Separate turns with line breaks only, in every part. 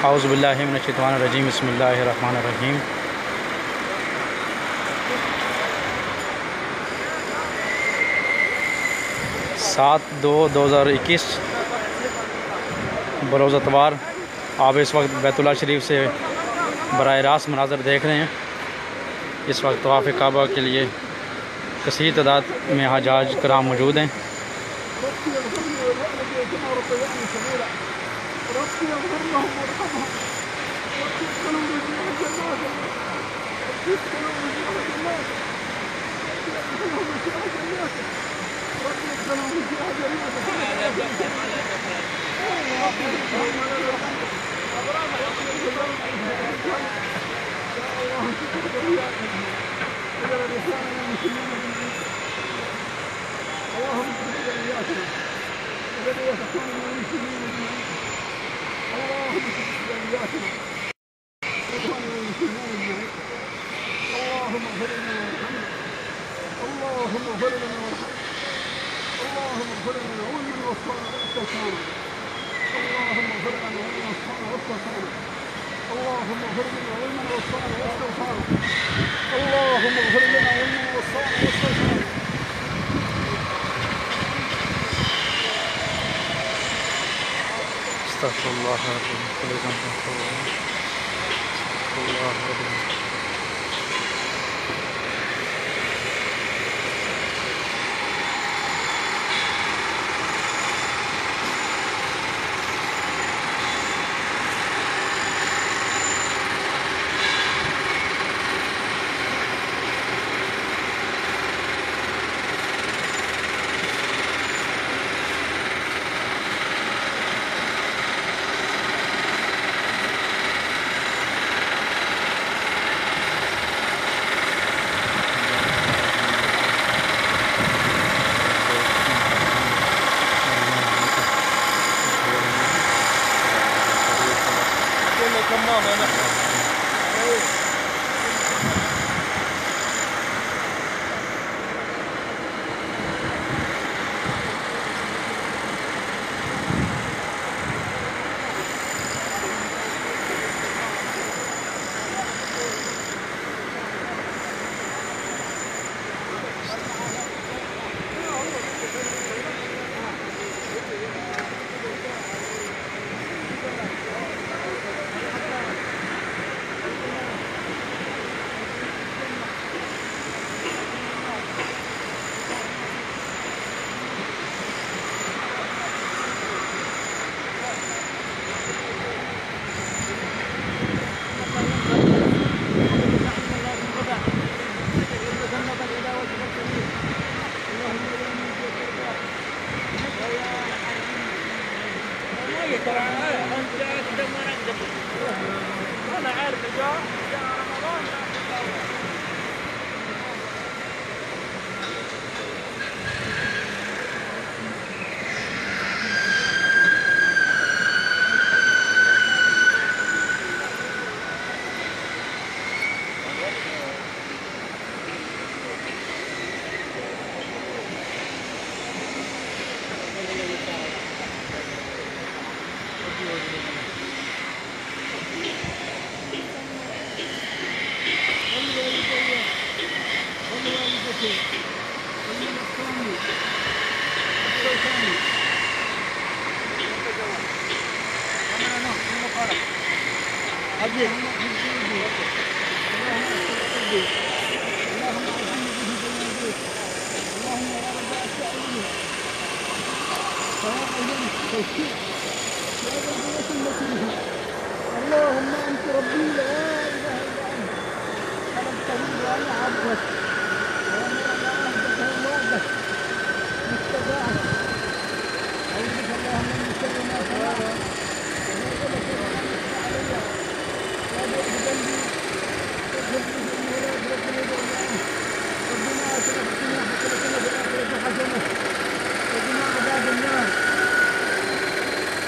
औज़ु बिल्लाहि मिनश शैतानिर रजीम बिस्मिल्लाहिर रहमानिर रहीम। सात 2/2021 बरोज़ एतवार। आप इस वक्त बैतुल्लाह शरीफ से बराह रास्त मनाज़र देख रहे हैं। इस वक्त तवाफ़ काबा के लिए कसीर तादाद में हजाज कराम मौजूद हैं।
اللهم انت ربي لا اله الا انت خلقتني وانا عبدك وانا على عهدك ووعدك ما استطعت. اعوذ بك اللهم من شر ما صنعت ومن غلط ما علي وابوء بذنبي واغفر لي فانه لا يغفر الذنوب الا انت. ربنا اتنا في الدنيا حسنه وفي الاخره حسنه وقنا عذاب النار.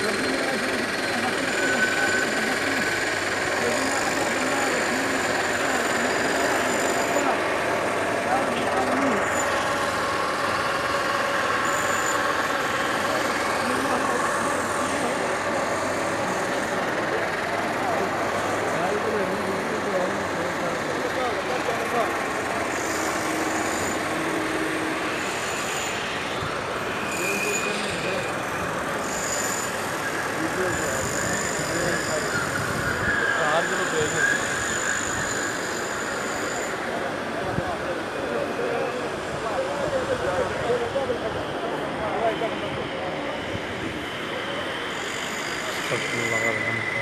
ربنا اتنا في الدنيا حسنه وفي الاخره حسنه وقنا عذاب النار.
वस्तगफिरुल्लाह।